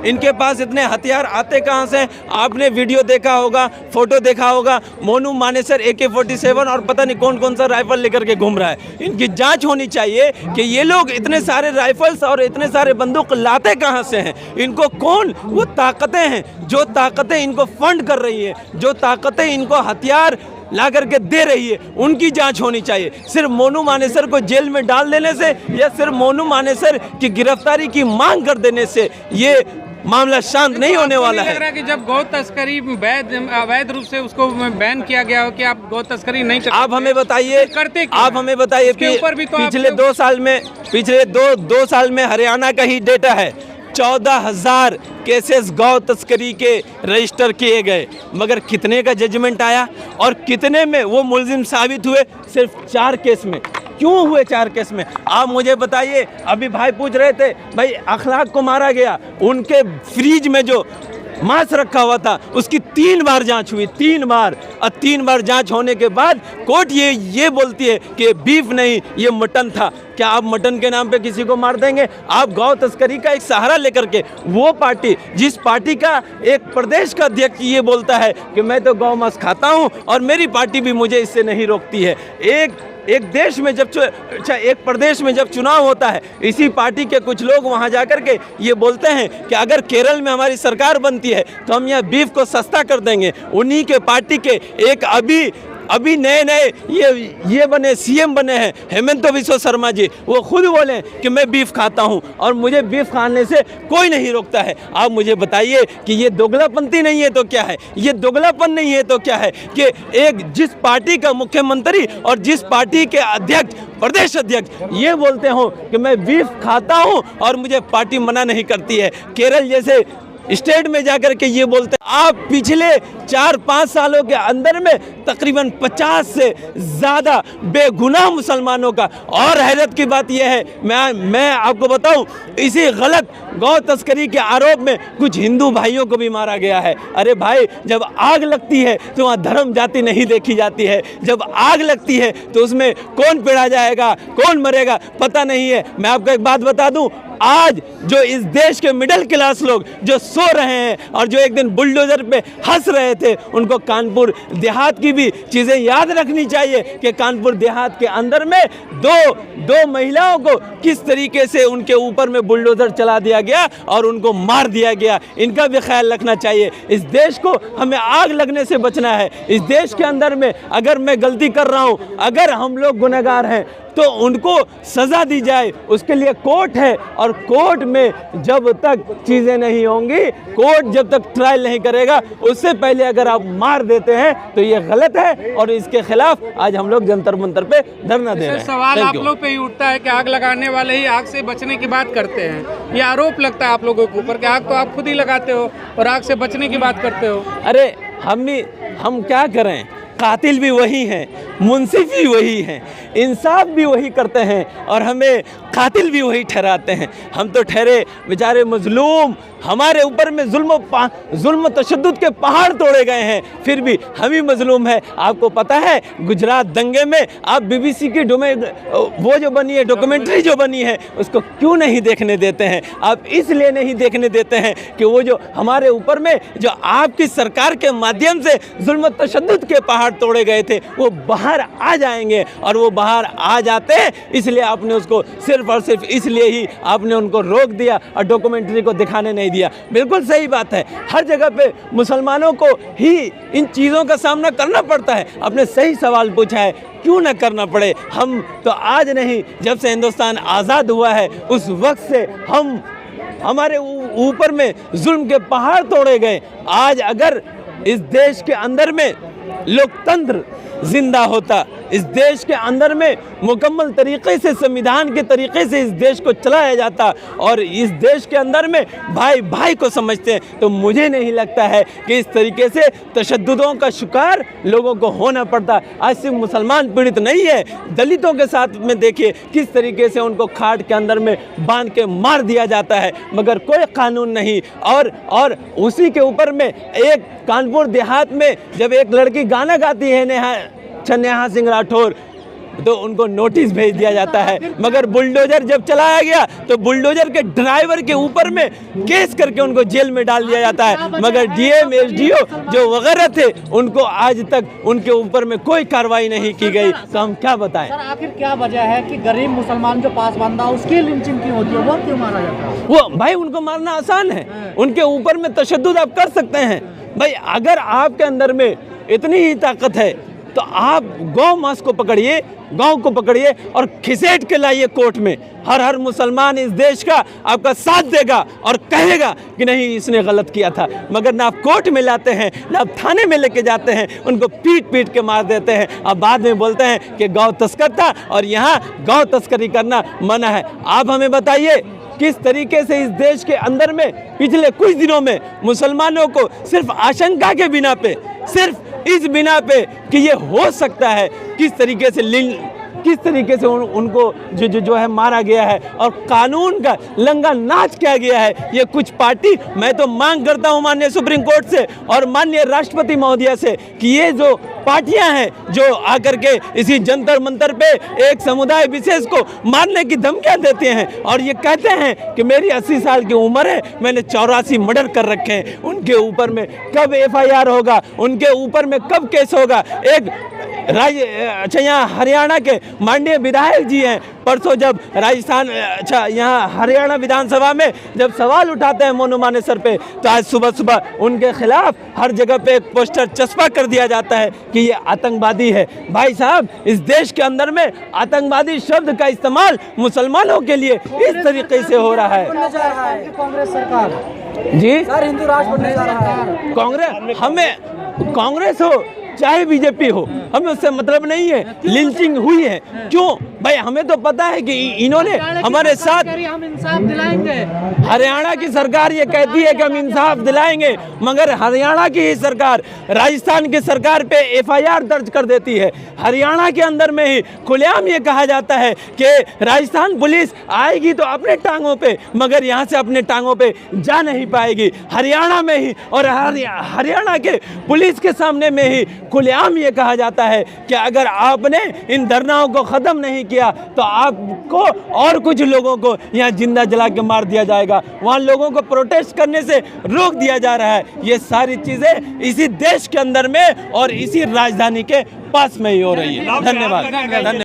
इनके पास इतने हथियार आते कहाँ से? आपने वीडियो देखा होगा, फोटो देखा होगा, मोनू मानेसर AK-47 और पता नहीं कौन कौन सा राइफल लेकर के घूम रहा है। इनकी जांच होनी चाहिए कि ये लोग इतने सारे राइफल्स और इतने सारे बंदूक लाते कहाँ से हैं। इनको कौन वो ताकतें हैं जो ताकतें इनको फंड कर रही है, जो ताकतें इनको हथियार ला करके दे रही है, उनकी जांच होनी चाहिए। सिर्फ मोनू मानेसर को जेल में डाल देने से या सिर्फ मोनू मानेसर की गिरफ्तारी की मांग कर देने से ये मामला शांत नहीं होने वाला है। लग रहा है कि जब गौ तस्करी अवैध रूप से उसको बैन किया गया हो कि आप गौ तस्करी नहीं करते, आप हमें बताइए, करते आप हमें बताइए, पिछले 2 साल में हरियाणा का ही डेटा है, 14,000 केसेस गौ तस्करी के रजिस्टर किए गए, मगर कितने का जजमेंट आया और कितने में वो मुलजिम साबित हुए? सिर्फ 4 केस में। क्यों हुए 4 केस में? आप मुझे बताइए। अभी भाई पूछ रहे थे, भाई अखलाक को मारा गया, उनके फ्रिज में जो मांस रखा हुआ था उसकी 3 बार जांच हुई, 3 बार, और 3 बार जांच होने के बाद कोर्ट ये बोलती है कि बीफ नहीं, ये मटन था। क्या आप मटन के नाम पे किसी को मार देंगे? आप गौ तस्करी का एक सहारा लेकर के, वो पार्टी जिस पार्टी का एक प्रदेश का अध्यक्ष ये बोलता है कि मैं तो गौ मांस खाता हूँ और मेरी पार्टी भी मुझे इससे नहीं रोकती है। एक देश में जब एक प्रदेश में जब चुनाव होता है, इसी पार्टी के कुछ लोग वहां जाकर के ये बोलते हैं कि अगर केरल में हमारी सरकार बनती है तो हम यहाँ बीफ को सस्ता कर देंगे। उन्हीं के पार्टी के एक अभी नए ये बने सीएम बने हैं हेमंत बिस्वा शर्मा जी, वो खुद बोले कि मैं बीफ खाता हूं और मुझे बीफ खाने से कोई नहीं रोकता है। आप मुझे बताइए कि ये दोगलापंथी नहीं है तो क्या है? ये दोगलापन नहीं है तो क्या है कि एक जिस पार्टी का मुख्यमंत्री और जिस पार्टी के अध्यक्ष, प्रदेश अध्यक्ष ये बोलते हो कि मैं बीफ खाता हूं और मुझे पार्टी मना नहीं करती है। केरल जैसे स्टेट में जाकर के ये बोलते हैं। आप पिछले 4-5 सालों के अंदर में तकरीबन 50 से ज़्यादा बेगुनाह मुसलमानों का, और हैरत की बात यह है, मैं आपको बताऊं, इसी गलत गौ तस्करी के आरोप में कुछ हिंदू भाइयों को भी मारा गया है। अरे भाई, जब आग लगती है तो वहाँ धर्म जाति नहीं देखी जाती है। जब आग लगती है तो उसमें कौन पिड़ा जाएगा, कौन मरेगा, पता नहीं है। मैं आपको एक बात बता दूं, आज जो इस देश के मिडिल क्लास लोग जो सो रहे हैं और जो एक दिन बुलडोजर पे हंस रहे थे, उनको कानपुर देहात की भी चीज़ें याद रखनी चाहिए कि कानपुर देहात के अंदर में दो महिलाओं को किस तरीके से उनके ऊपर में बुलडोजर चला दिया गया और उनको मार दिया गया। इनका भी ख्याल रखना चाहिए। इस देश को हमें आग लगने से बचना है। इस देश के अंदर में अगर मैं गलती कर रहा हूँ, अगर हम लोग गुनहगार हैं तो उनको सज़ा दी जाए, उसके लिए कोर्ट है। और कोर्ट में जब तक चीज़ें नहीं होंगी, कोर्ट जब तक ट्रायल नहीं करेगा, उससे पहले अगर आप मार देते हैं तो ये गलत है और इसके खिलाफ आज हम लोग जंतर मंतर पे धरना दे रहे हैं। सवाल आप लोग पे ही उठता है कि आग लगाने वाले ही आग से बचने की बात करते हैं। ये आरोप लगता है आप लोगों के ऊपर कि आग तो आप खुद ही लगाते हो और आग से बचने की बात करते हो। अरे हम क्या करें? कातिल भी वही हैं, मुंसिफ भी वही हैं, इंसाफ भी वही करते हैं और हमें कातिल भी वही ठहराते हैं। हम तो ठहरे बेचारे मजलूम, हमारे ऊपर में जुल्म तशद्दुद के पहाड़ तोड़े गए हैं, फिर भी हम ही मजलूम है। आपको पता है गुजरात दंगे में आप BBC की वो जो बनी है डॉक्यूमेंट्री जो बनी है, उसको क्यों नहीं देखने देते हैं? आप इसलिए नहीं देखने देते हैं कि वो जो हमारे ऊपर में जो आपकी सरकार के माध्यम से जुल्म तशद्दुद के पहाड़ तोड़े गए थे, वो बाहर आ जाएंगे। और वो बाहर आ जाते हैं, इसलिए आपने उसको सिर्फ और सिर्फ इसलिए ही आपने उनको रोक दिया और डॉक्यूमेंट्री को दिखाने नहीं दिया। बिल्कुल सही बात है, हर जगह पे मुसलमानों को ही इन चीज़ों का सामना करना पड़ता है। आपने सही सवाल पूछा है, क्यों ना करना पड़े? हम तो आज नहीं, जब से हिंदुस्तान आज़ाद हुआ है उस वक्त से हमारे ऊपर में जुल्म के पहाड़ तोड़े गए। आज अगर इस देश के अंदर में लोकतंत्र जिंदा होता, इस देश के अंदर में मुकम्मल तरीके से संविधान के तरीके से इस देश को चलाया जाता और इस देश के अंदर में भाई भाई को समझते हैं, तो मुझे नहीं लगता है कि इस तरीके से तशद्दुदों का शिकार लोगों को होना पड़ता। आज सिर्फ मुसलमान पीड़ित नहीं है, दलितों के साथ में देखिए किस तरीके से उनको खाट के अंदर में बांध के मार दिया जाता है, मगर कोई कानून नहीं। और उसी के ऊपर में एक कानपुर देहात में जब एक लड़की गाना गाती है नेहा सिंह राठौर, तो उनको नोटिस भेज दिया जाता है। मगर बुलडोजर जब चलाया गया तो बुलडोजर के ड्राइवर के ऊपर में केस करके उनको जेल में डाल दिया जाता है। मगर डीएम एसडीओ जो वगैरह थे उनको आज तक उनके ऊपर में कोई कार्रवाई नहीं की गई। तो हम क्या बताएं सर, आखिर क्या वजह है कि गरीब मुसलमान जो पासबांदा उसकी लिंचिंग क्यों होती है, वो क्यों मारा जाता है? वो भाई उनको मारना आसान है, उनके ऊपर में तशद्दुद आप कर सकते हैं। भाई अगर आपके अंदर में इतनी ही ताकत है तो आप गौ मांस को पकड़िए, गांव को पकड़िए और खिसेट के लाइए कोर्ट में। हर मुसलमान इस देश का आपका साथ देगा और कहेगा कि नहीं इसने गलत किया था। मगर ना आप कोर्ट में लाते हैं, ना आप थाने में लेके जाते हैं, उनको पीट पीट के मार देते हैं। अब बाद में बोलते हैं कि गौ तस्कर था और यहाँ गौ तस्करी करना मना है। आप हमें बताइए किस तरीके से इस देश के अंदर में पिछले कुछ दिनों में मुसलमानों को सिर्फ आशंका के बिना पे, सिर्फ इस बिना पे कि ये हो सकता है, किस तरीके से उनको जो है मारा गया है और कानून का लंगा नाच किया गया है। ये कुछ पार्टी, मैं तो मांग करता हूँ माननीय सुप्रीम कोर्ट से और माननीय राष्ट्रपति महोदया से कि ये जो पार्टियां हैं जो आकर के इसी जंतर मंतर पे एक समुदाय विशेष को मारने की धमकियां देते हैं और ये कहते हैं कि मेरी 80 साल की उम्र है, मैंने 84 मर्डर कर रखे हैं, उनके ऊपर में कब एफआईआर होगा, उनके ऊपर में कब केस होगा। एक अच्छा यहाँ हरियाणा के माननीय विधायक जी हैं, परसों जब राजस्थान यहाँ हरियाणा विधानसभा में जब सवाल उठाते हैं मोनू मानेसर पे, तो आज सुबह सुबह उनके खिलाफ हर जगह पे एक पोस्टर चस्पा कर दिया जाता है कि ये आतंकवादी है। भाई साहब, इस देश के अंदर में आतंकवादी शब्द का इस्तेमाल मुसलमानों के लिए इस तरीके से हो रहा है। कांग्रेस सरकार जी सर हिंदू राष्ट्र बनने जा रहा है। कांग्रेस, हमें कांग्रेस हो चाहे बीजेपी हो, हमें उससे मतलब नहीं है। लिंचिंग हुई है, क्यों भाई? हमें तो पता है कि इन्होंने हमारे साथ, हम इंसाफ दिलाएंगे। हरियाणा की सरकार ये कहती है कि हम इंसाफ दिलाएंगे, मगर हरियाणा की ही सरकार राजस्थान की सरकार पे एफआईआर दर्ज कर देती है। हरियाणा के अंदर में ही खुलेआम ये कहा जाता है कि राजस्थान पुलिस आएगी तो अपने टांगों पे, मगर यहाँ से अपने टांगों पे जा नहीं पाएगी। हरियाणा में ही और हरियाणा के पुलिस के सामने में ही खुलेआम ये कहा जाता है कि अगर आपने इन धरनाओं को ख़त्म नहीं किया तो आपको और कुछ लोगों को यहाँ जिंदा जला के मार दिया जाएगा। वहाँ लोगों को प्रोटेस्ट करने से रोक दिया जा रहा है। ये सारी चीज़ें इसी देश के अंदर में और इसी राजधानी के पास में ही हो रही है। धन्यवाद।